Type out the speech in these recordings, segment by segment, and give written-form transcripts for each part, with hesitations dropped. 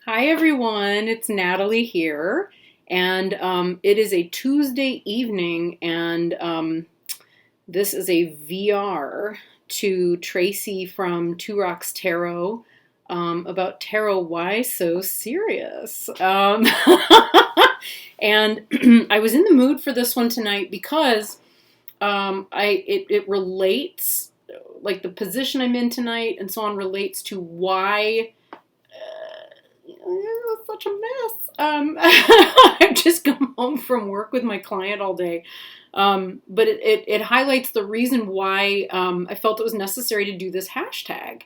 Hi everyone, it's Natalie here, and it is a Tuesday evening, and this is a VR to Tracy from Two Rocks Tarot about tarot. Why so serious? And I was in the mood for this one tonight because it relates, like the position I'm in tonight, and so on relates to why. It was such a mess. I've just come home from work with my client all day. But it highlights the reason why I felt it was necessary to do this hashtag.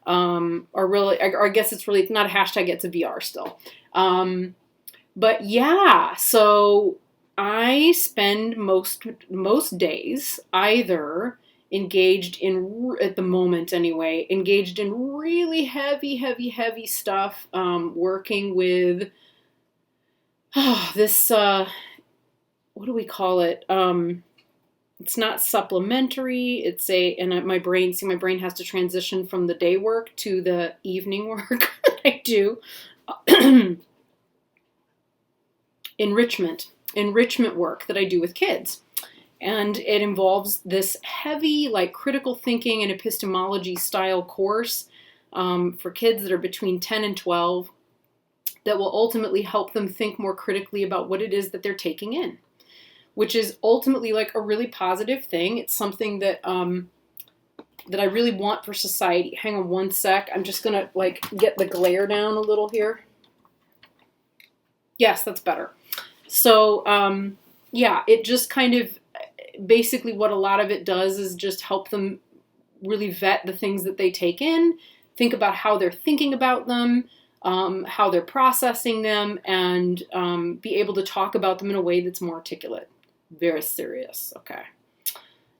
Or really, or I guess it's really not a hashtag, it's a VR still. But yeah, so I spend most days either engaged in, at the moment anyway, engaged in really heavy stuff, working with this, what do we call it? It's not supplementary. It's and my brain has to transition from the day work to the evening work that I do. enrichment work that I do with kids. And it involves this heavy, like critical thinking and epistemology style course for kids that are between 10 and 12 that will ultimately help them think more critically about what it is that they're taking in, which is ultimately like a really positive thing. It's something that that I really want for society. Hang on one sec. I'm just gonna like get the glare down a little here. Yes, that's better. So, yeah, it just kind of basically what a lot of it does is just help them really vet the things that they take in, think about how they're thinking about them, how they're processing them, and be able to talk about them in a way that's more articulate. Very serious. Okay.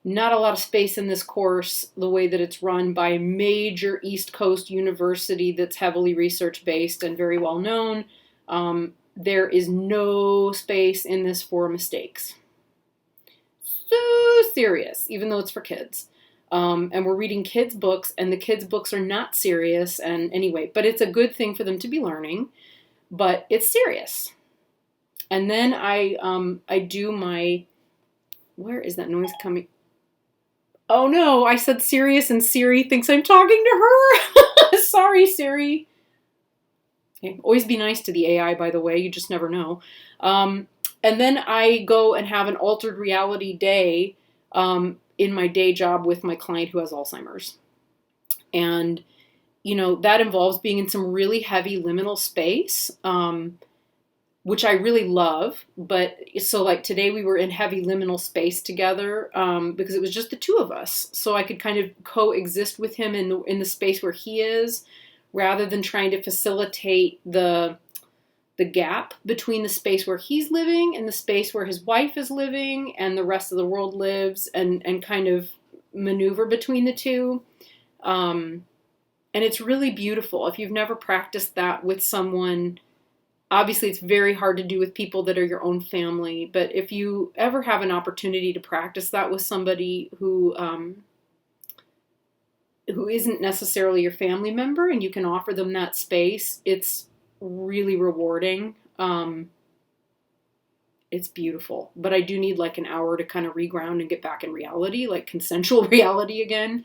Not a lot of space in this course, the way that it's run by a major East Coast university that's heavily research based and very well known. There is no space in this for mistakes. So serious, even though it's for kids. And we're reading kids' books, and the kids' books are not serious. And anyway, but it's a good thing for them to be learning, but it's serious. And then I do my, where is that noise coming? Oh no, I said serious and Siri thinks I'm talking to her. Sorry, Siri. Okay. Always be nice to the AI, by the way. You just never know. And then I go and have an altered reality day in my day job with my client who has Alzheimer's. And, you know, that involves being in some really heavy liminal space, which I really love. But so like today we were in heavy liminal space together because it was just the two of us. So I could kind of coexist with him in the space where he is, rather than trying to facilitate the gap between the space where he's living and the space where his wife is living and the rest of the world lives, and kind of maneuver between the two. And it's really beautiful. If you've never practiced that with someone, obviously it's very hard to do with people that are your own family, but if you ever have an opportunity to practice that with somebody who isn't necessarily your family member, and you can offer them that space, it's really rewarding. It's beautiful, but I do need like an hour to kind of reground and get back in reality, like consensual reality again,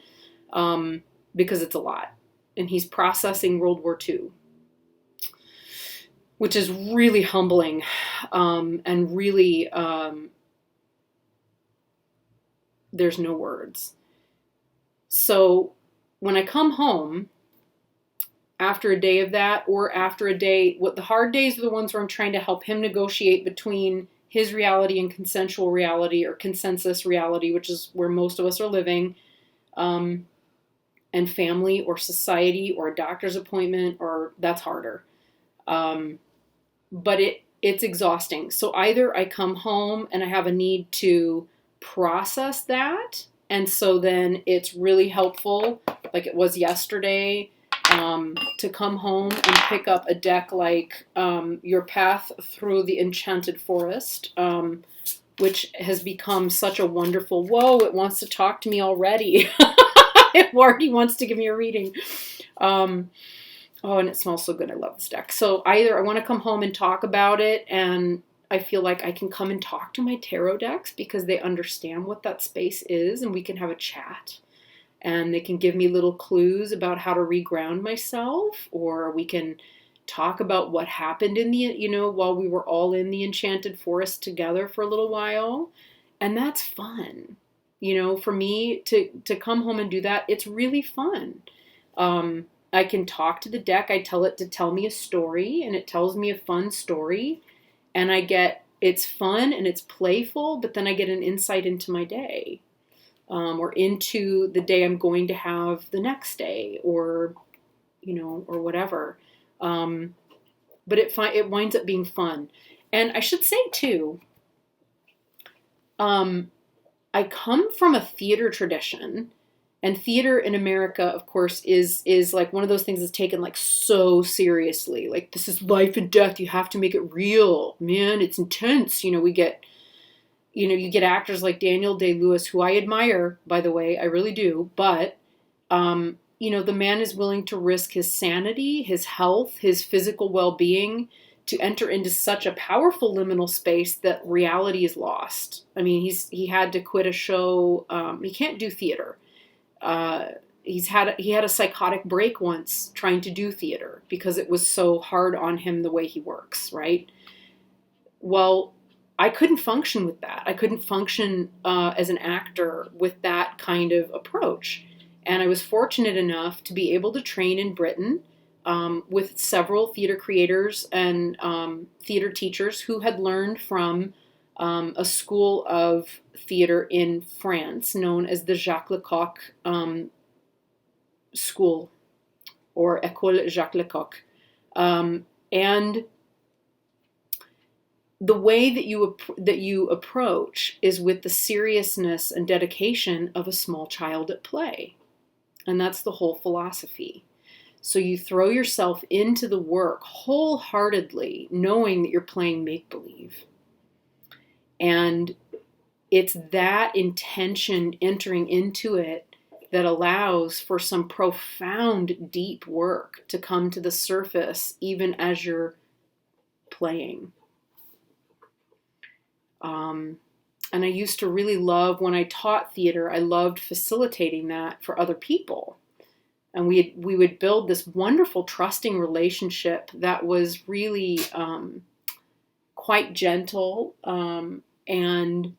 because it's a lot. And he's processing World War II, which is really humbling, and really, there's no words. So when I come home after a day of that, or after a day, what the hard days are the ones where I'm trying to help him negotiate between his reality and consensual reality, or consensus reality, which is where most of us are living, and family or society or a doctor's appointment, or that's harder. But it's exhausting. So either I come home and I have a need to process that, and so then it's really helpful, like it was yesterday, to come home and pick up a deck like Your Path Through the Enchanted Forest, which has become such a wonderful, whoa, it wants to talk to me already. It already wants to give me a reading. Oh, and it smells so good. I love this deck. So either I want to come home and talk about it, and I feel like I can come and talk to my tarot decks because they understand what that space is, and we can have a chat. And they can give me little clues about how to reground myself, or we can talk about what happened in the, while we were all in the enchanted forest together for a little while. And that's fun. For me to come home and do that, it's really fun. I can talk to the deck. I tell it to tell me a story, and it tells me a fun story. And it's fun and it's playful, but then I get an insight into my day, or into the day I'm going to have the next day, or whatever. But it winds up being fun. And I should say too, I come from a theater tradition, and theater in America, of course, is like one of those things that's taken like so seriously. Like, this is life and death. You have to make it real, man. It's intense. We get, you get actors like Daniel Day-Lewis, who I admire, by the way, I really do. But, the man is willing to risk his sanity, his health, his physical well-being to enter into such a powerful liminal space that reality is lost. I mean, he had to quit a show. He can't do theater. He had a psychotic break once trying to do theater because it was so hard on him the way he works, right? Well, I couldn't function with that. I couldn't function as an actor with that kind of approach. And I was fortunate enough to be able to train in Britain with several theater creators and theater teachers who had learned from a school of theater in France known as the Jacques Lecoq School, or École Jacques Lecoq. And the way that you approach is with the seriousness and dedication of a small child at play. And that's the whole philosophy. So you throw yourself into the work wholeheartedly, knowing that you're playing make-believe. And it's that intention entering into it that allows for some profound, deep work to come to the surface, even as you're playing. And I used to really love, when I taught theater, I loved facilitating that for other people. And we would build this wonderful, trusting relationship that was really quite gentle. And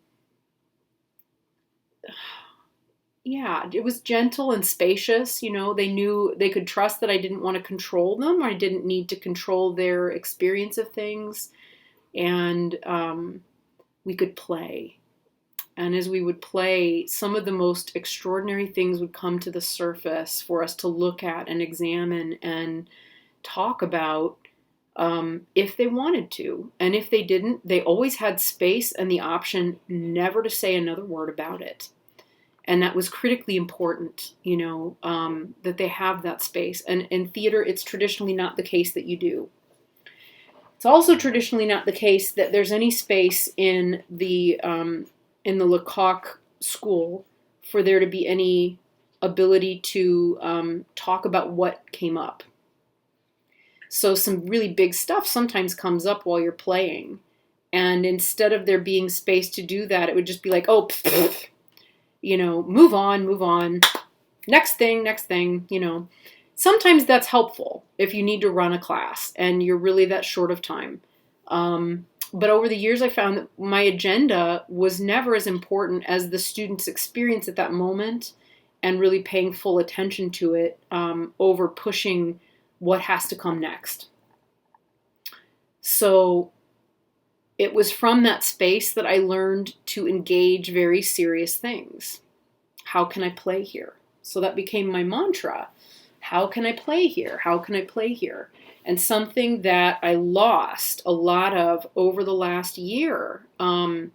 yeah, it was gentle and spacious. They knew they could trust that I didn't want to control them, or I didn't need to control their experience of things. And we could play. And as we would play, some of the most extraordinary things would come to the surface for us to look at and examine and talk about, if they wanted to. And if they didn't, they always had space and the option never to say another word about it. And that was critically important, that they have that space. And in theater, it's traditionally not the case that you do. It's also traditionally not the case that there's any space in the Lecoq school for there to be any ability to talk about what came up. So some really big stuff sometimes comes up while you're playing. And instead of there being space to do that, it would just be like, oh, move on. Next thing. Sometimes that's helpful if you need to run a class and you're really that short of time. But over the years, I found that my agenda was never as important as the student's experience at that moment, and really paying full attention to it over pushing what has to come next. So it was from that space that I learned to engage very serious things. How can I play here? So that became my mantra. How can I play here? How can I play here? And something that I lost a lot of over the last year, because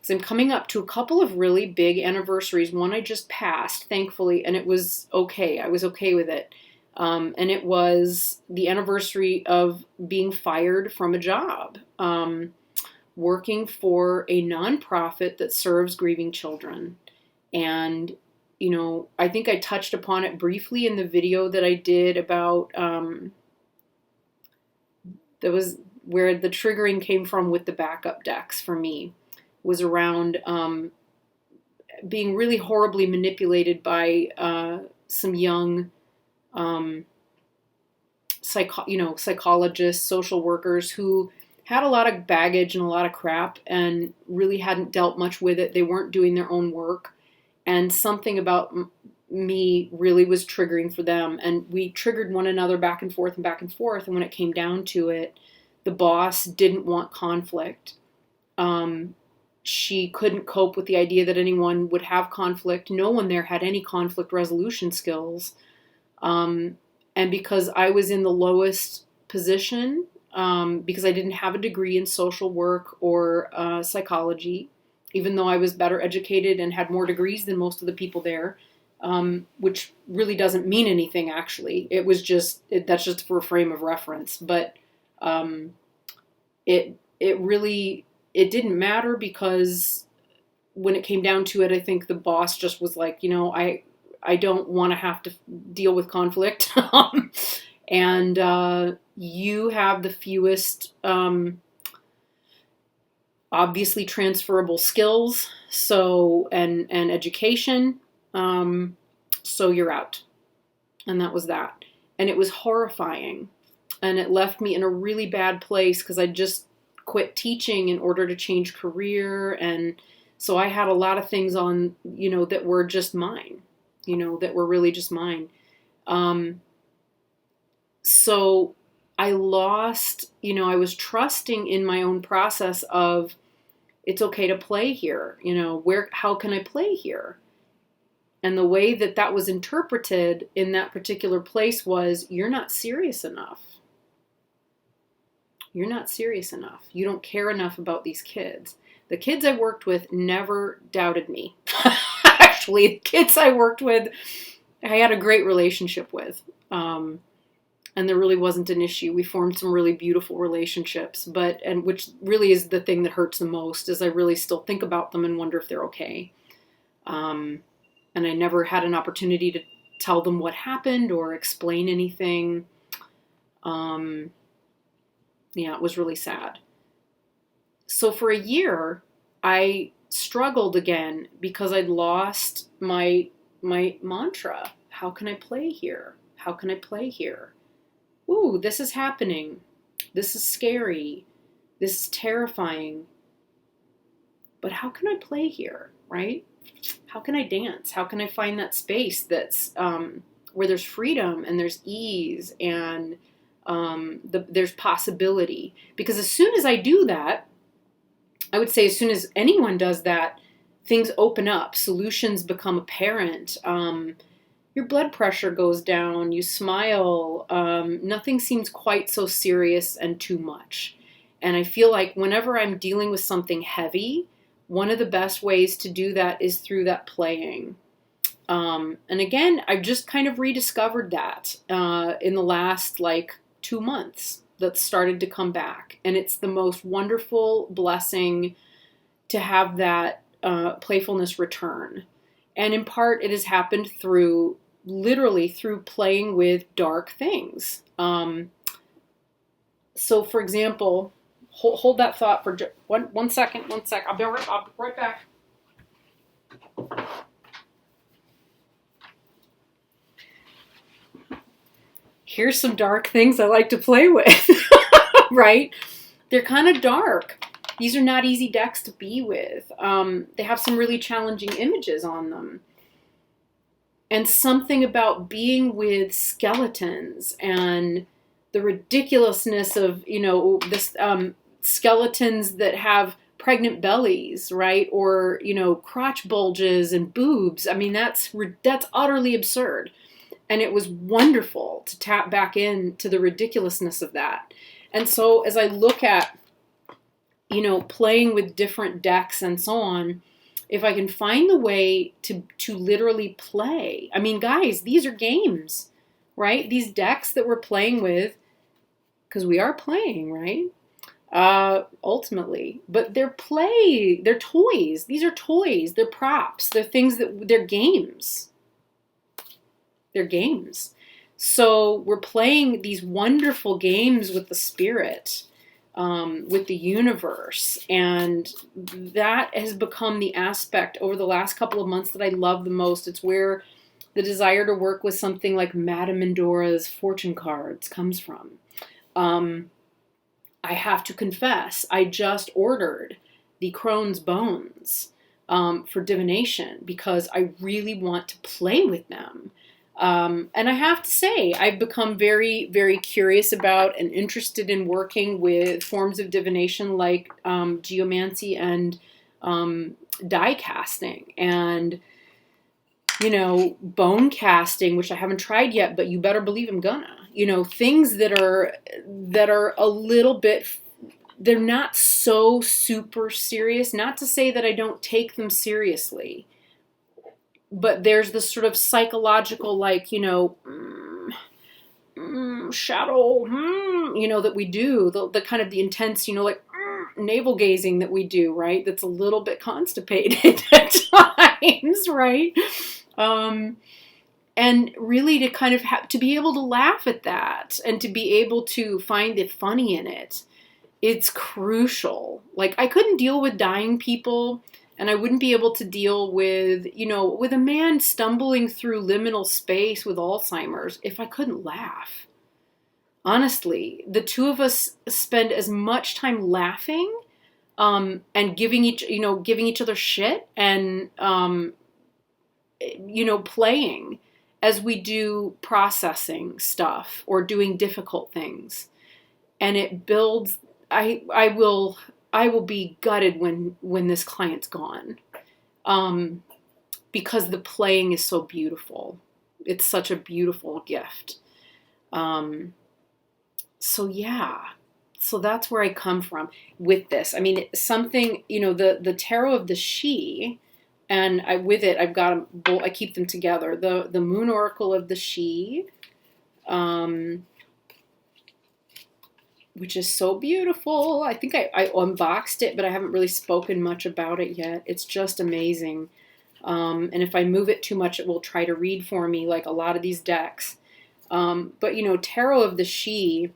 I'm coming up to a couple of really big anniversaries. One I just passed, thankfully, and it was okay. I was okay with it. And it was the anniversary of being fired from a job, working for a nonprofit that serves grieving children. And I think I touched upon it briefly in the video that I did about, that was where the triggering came from with the backup decks for me, was around being really horribly manipulated by some young psychologists, social workers who had a lot of baggage and a lot of crap and really hadn't dealt much with it. They weren't doing their own work. And something about me really was triggering for them. And we triggered one another back and forth and back and forth. And when it came down to it, the boss didn't want conflict. She couldn't cope with the idea that anyone would have conflict. No one there had any conflict resolution skills. And because I was in the lowest position, because I didn't have a degree in social work or psychology, even though I was better educated and had more degrees than most of the people there, which really doesn't mean anything, actually. It was just, that's just for a frame of reference. But it didn't matter, because when it came down to it, I think the boss just was like, I don't want to have to deal with conflict. And you have the fewest obviously transferable skills, and education, so you're out. And that was that. And it was horrifying. And it left me in a really bad place, because I just quit teaching in order to change career. And so I had a lot of things on, that were just mine, that were really just mine. So I lost, I was trusting in my own process of, it's okay to play here. How can I play here? And the way that was interpreted in that particular place was, you're not serious enough. You're not serious enough. You don't care enough about these kids. The kids I worked with never doubted me. Actually, the kids I worked with, I had a great relationship with. And there really wasn't an issue. We formed some really beautiful relationships, which really is the thing that hurts the most, is I really still think about them and wonder if they're okay. And I never had an opportunity to tell them what happened or explain anything. It was really sad. So for a year, I struggled again, because I'd lost my mantra. How can I play here? How can I play here? Ooh, this is happening. This is scary. This is terrifying. But how can I play here, right? How can I dance? How can I find that space that's where there's freedom and there's ease and there's possibility? Because as soon as I do that, I would say as soon as anyone does that, things open up. Solutions become apparent. Your blood pressure goes down, you smile, nothing seems quite so serious and too much. And I feel like whenever I'm dealing with something heavy, one of the best ways to do that is through that playing. And again, I've just kind of rediscovered that in the last 2 months, that started to come back. And it's the most wonderful blessing to have that playfulness return. And in part, it has happened literally through playing with dark things. So for example, hold that thought for one second. I'll be right back. Here's some dark things I like to play with, right? They're kind of dark. These are not easy decks to be with. They have some really challenging images on them. And something about being with skeletons and the ridiculousn's of, this skeletons that have pregnant bellies, right? Or, crotch bulges and boobs. I mean, that's utterly absurd. And it was wonderful to tap back into the ridiculousness of that. And so as I look at, playing with different decks and so on, if I can find the way to literally play. I mean, guys, these are games, right? These decks that we're playing with, because we are playing, right? ultimately. But they're toys. These are toys. They're props. They're things they're games. They're games. So we're playing these wonderful games with the spirit, with the universe. And that has become the aspect over the last couple of months that I love the most. It's where the desire to work with something like Madame Mendora's fortune cards comes from. I have to confess, I just ordered the Crone's Bones for divination because I really want to play with them. And I have to say, I've become very, very curious about and interested in working with forms of divination like geomancy and die casting and, bone casting, which I haven't tried yet, but you better believe I'm gonna. Things that are a little bit, they're not so super serious. Not to say that I don't take them seriously, but there's this sort of psychological, shadow, that we do, the kind of the intense, navel gazing that we do, right? That's a little bit constipated at times, right? And really to kind of to be able to laugh at that and to be able to find the funny in it, it's crucial. Like, I couldn't deal with dying people, and I wouldn't be able to deal with, with a man stumbling through liminal space with Alzheimer's if I couldn't laugh. Honestly, the two of us spend as much time laughing and giving each other shit and, playing as we do processing stuff or doing difficult things. And it builds, I will be gutted when this client's gone. Because the playing is so beautiful. It's such a beautiful gift. So that's where I come from with this. I mean, something, the tarot of the she, and I've got I keep them together. The moon oracle of the she, which is so beautiful. I think I unboxed it, but I haven't really spoken much about it yet. It's just amazing. And if I move it too much, it will try to read for me, like a lot of these decks. But tarot of the she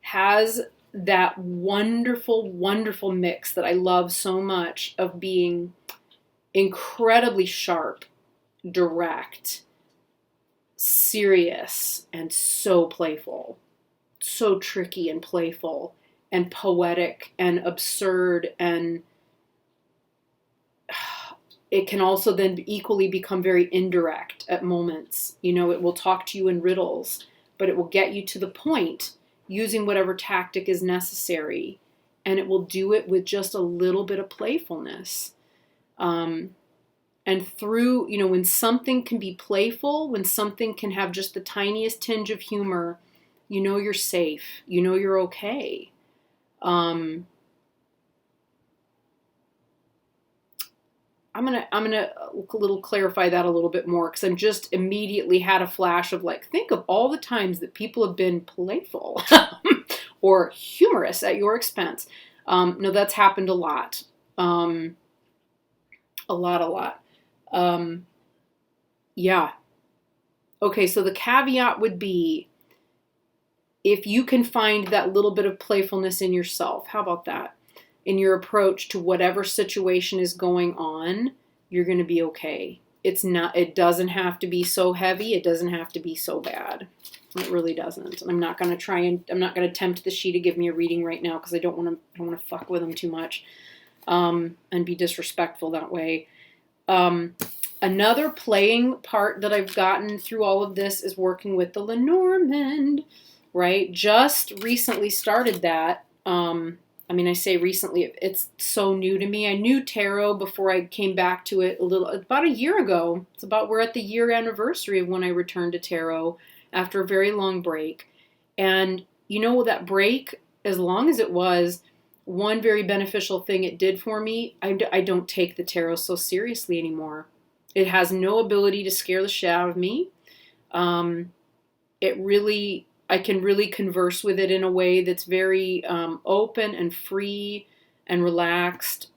has that wonderful, wonderful mix that I love so much of being incredibly sharp, direct, serious, and so playful. So tricky and playful and poetic and absurd, and it can also then equally become very indirect at moments. It will talk to you in riddles, but it will get you to the point using whatever tactic is necessary, and it will do it with just a little bit of playfulness. And through, when something can be playful, when something can have just the tiniest tinge of humor, you're safe. You're okay. I'm gonna little clarify that a little bit more, because I'm just immediately had a flash of think of all the times that people have been playful or humorous at your expense. No, that's happened a lot. A lot. Yeah. Okay, so the caveat would be, if you can find that little bit of playfulness in yourself, how about that? In your approach to whatever situation is going on, you're going to be okay. It doesn't have to be so heavy. It doesn't have to be so bad. It really doesn't. And I'm not going to tempt the she to give me a reading right now, because I don't want to fuck with them too much, and be disrespectful that way. Another playing part that I've gotten through all of this is working with the Lenormand, right? Just recently started that. I say recently, it's so new to me. I knew tarot before I came back to it about a year ago. We're at the year anniversary of when I returned to tarot after a very long break. And that break, as long as it was, one very beneficial thing it did for me, I don't take the tarot so seriously anymore. It has no ability to scare the shit out of me. It really I can really converse with it in a way that's very open and free and relaxed,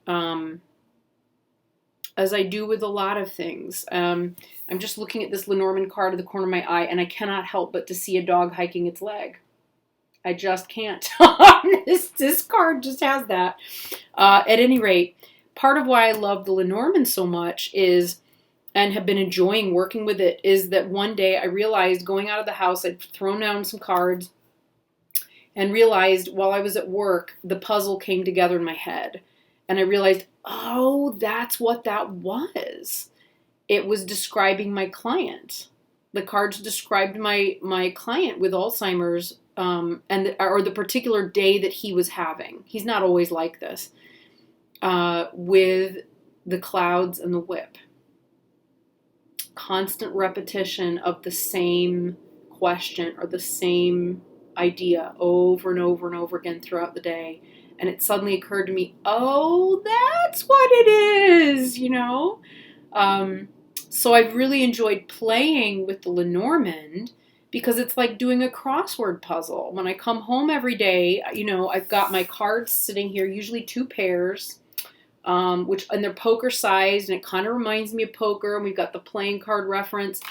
as I do with a lot of things. I'm just looking at this Lenormand card at the corner of my eye, and I cannot help but to see a dog hiking its leg. I just can't. This card just has that. At any rate, part of why I love the Lenormand so much is, and have been enjoying working with it, is that one day I realized going out of the house, I'd thrown down some cards and realized while I was at work, the puzzle came together in my head. And I realized, oh, that's what that was. It was describing my client. The cards described my client with Alzheimer's, or the particular day that he was having. He's not always like this. With the clouds and the whip. Constant repetition of the same question or the same idea over and over and over again throughout the day. And it suddenly occurred to me, oh, that's what it is, you know? So I've really enjoyed playing with the Lenormand because it's like doing a crossword puzzle. When I come home every day, you know, I've got my cards sitting here, usually 2 pairs, and they're poker sized, and it kind of reminds me of poker, and we've got the playing card reference.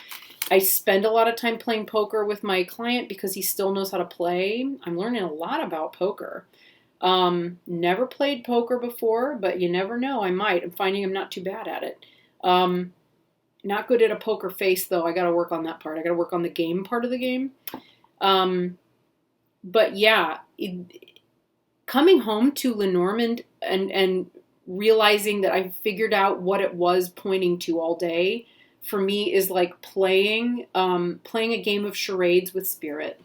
I spend a lot of time playing poker with my client because he still knows how to play. I'm learning a lot about poker. Never played poker before, but you never know, I might. I'm finding I'm not too bad at it. Not good at a poker face, though. I got to work on that part. I got to work on the game part of the game. But yeah, coming home to Lenormand and realizing that I figured out what it was pointing to all day, for me is like playing a game of charades with spirit.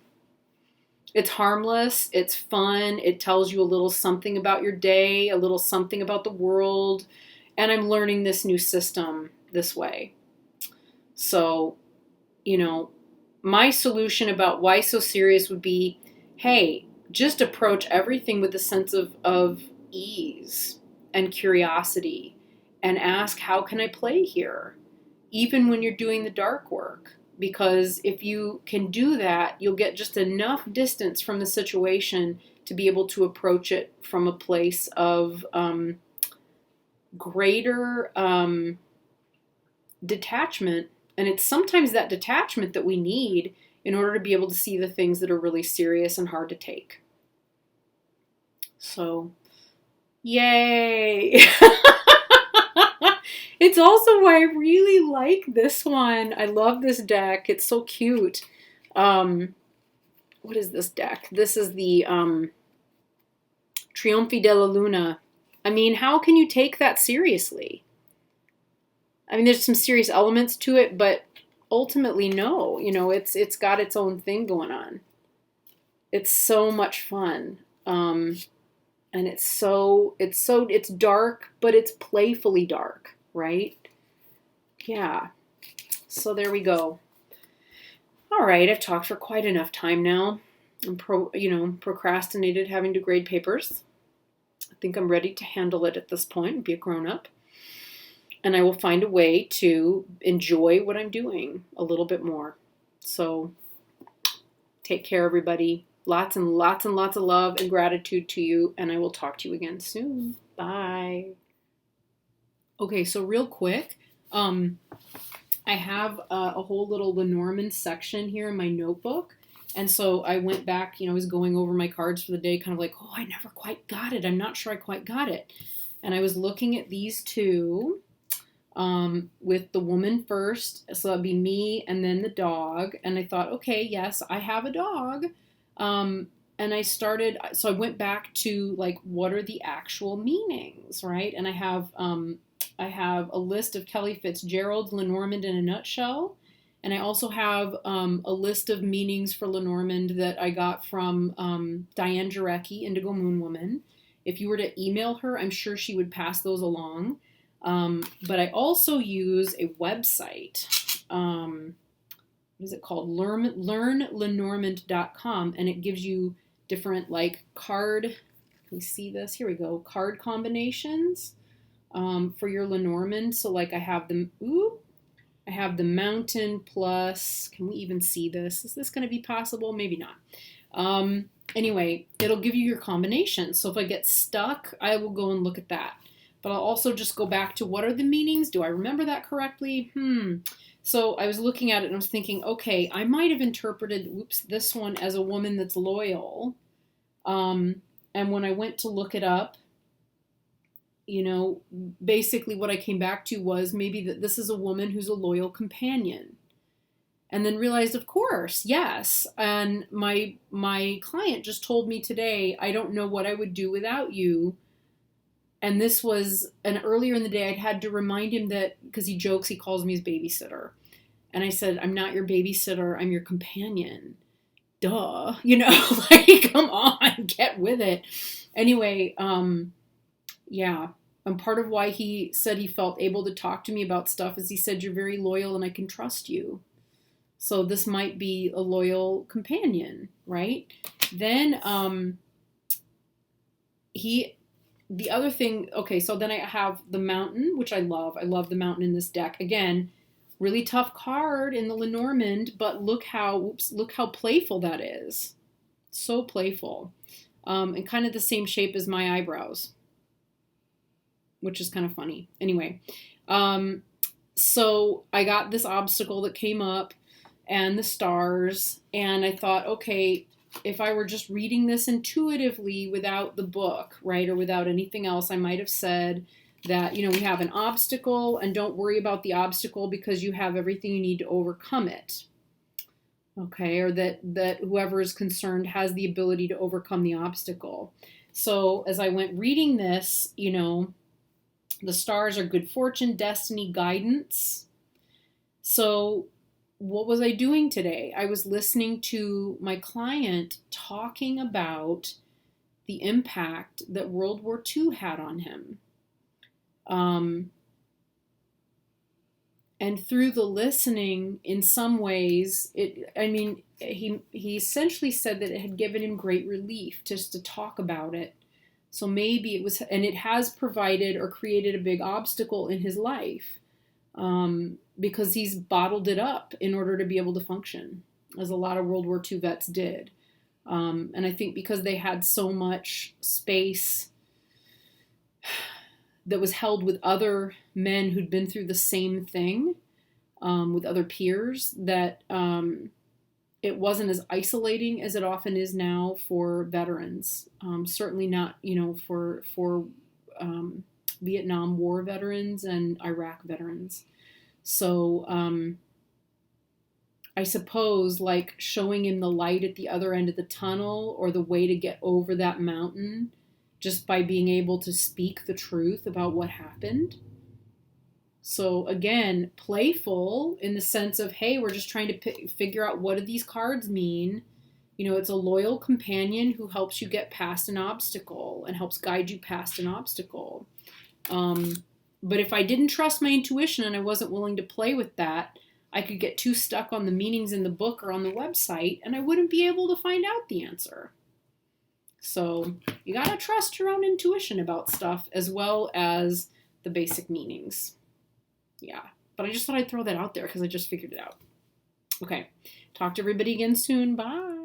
It's harmless, it's fun, it tells you a little something about your day, a little something about the world, and I'm learning this new system this way. So, you know, my solution about why so serious would be, hey, just approach everything with a sense of ease and curiosity and ask, how can I play here? Even when you're doing the dark work. Because if you can do that, you'll get just enough distance from the situation to be able to approach it from a place of greater detachment. And it's sometimes that detachment that we need in order to be able to see the things that are really serious and hard to take. So, yay! It's also why I really like this one. I love this deck. It's so cute. What is this deck? This is the Trionfi della Luna. I mean, how can you take that seriously? I mean, there's some serious elements to it, but ultimately, no. You know, it's got its own thing going on. It's so much fun. And it's dark, but it's playfully dark. Right? Yeah. So there we go. All right, I've talked for quite enough time now. I'm procrastinated having to grade papers. I think I'm ready to handle it at this point and be a grown-up. And I will find a way to enjoy what I'm doing a little bit more. So take care, everybody. Lots and lots and lots of love and gratitude to you, and I will talk to you again soon. Bye. Okay, so real quick, I have a whole little Lenormand section here in my notebook. And so I went back, I was going over my cards for the day, kind of like, oh, I never quite got it. I'm not sure I quite got it. And I was looking at these two with the woman first. So that'd be me and then the dog. And I thought, okay, yes, I have a dog. And so I went back to like, what are the actual meanings, right? And I have a list of Kelly Fitzgerald's Lenormand in a nutshell. And I also have a list of meanings for Lenormand that I got from Diane Jarecki, Indigo Moon Woman. If you were to email her, I'm sure she would pass those along. But I also use a website. What is it called? LearnLenormand.com. And it gives you different like card, can we see this? Here we go. Card combinations for your Lenormand. So like I have them, I have the mountain plus, can we even see this? Is this going to be possible? Maybe not. Anyway, it'll give you your combination. So if I get stuck, I will go and look at that. But I'll also just go back to what are the meanings? Do I remember that correctly? So I was looking at it and I was thinking, okay, I might have interpreted, this one as a woman that's loyal. And when I went to look it up, basically what I came back to was maybe that this is a woman who's a loyal companion. And then realized, of course, yes. And my client just told me today, I don't know what I would do without you. And this was, and earlier in the day, I'd had to remind him that, because he jokes, he calls me his babysitter. And I said, I'm not your babysitter, I'm your companion. Duh. Like, come on, get with it. Anyway, yeah. And part of why he said he felt able to talk to me about stuff is he said, you're very loyal and I can trust you. So this might be a loyal companion, right? Then the other thing, okay, so then I have the mountain, which I love. I love the mountain in this deck. Again, really tough card in the Lenormand, but look how playful that is. So playful. And kind of the same shape as my eyebrows, which is kind of funny. Anyway, so I got this obstacle that came up and the stars, and I thought, okay, if I were just reading this intuitively without the book, right, or without anything else, I might have said that, we have an obstacle and don't worry about the obstacle because you have everything you need to overcome it. Okay, or that whoever is concerned has the ability to overcome the obstacle. So as I went reading this, the stars are good fortune, destiny, guidance. So what was I doing today? I was listening to my client talking about the impact that World War II had on him. And through the listening, in some ways, he essentially said that it had given him great relief just to talk about it. So maybe it was, and it has provided or created a big obstacle in his life, because he's bottled it up in order to be able to function, as a lot of World War II vets did. And I think because they had so much space that was held with other men who'd been through the same thing, with other peers, that it wasn't as isolating as it often is now for veterans. Certainly not, for Vietnam War veterans and Iraq veterans. So I suppose like showing him the light at the other end of the tunnel, or the way to get over that mountain, just by being able to speak the truth about what happened. So again, playful in the sense of, hey, we're just trying to figure out what do these cards mean. It's a loyal companion who helps you get past an obstacle and helps guide you past an obstacle. But if I didn't trust my intuition and I wasn't willing to play with that, I could get too stuck on the meanings in the book or on the website, and I wouldn't be able to find out the answer. So you gotta trust your own intuition about stuff, as well as the basic meanings. Yeah, but I just thought I'd throw that out there because I just figured it out. Okay, talk to everybody again soon. Bye.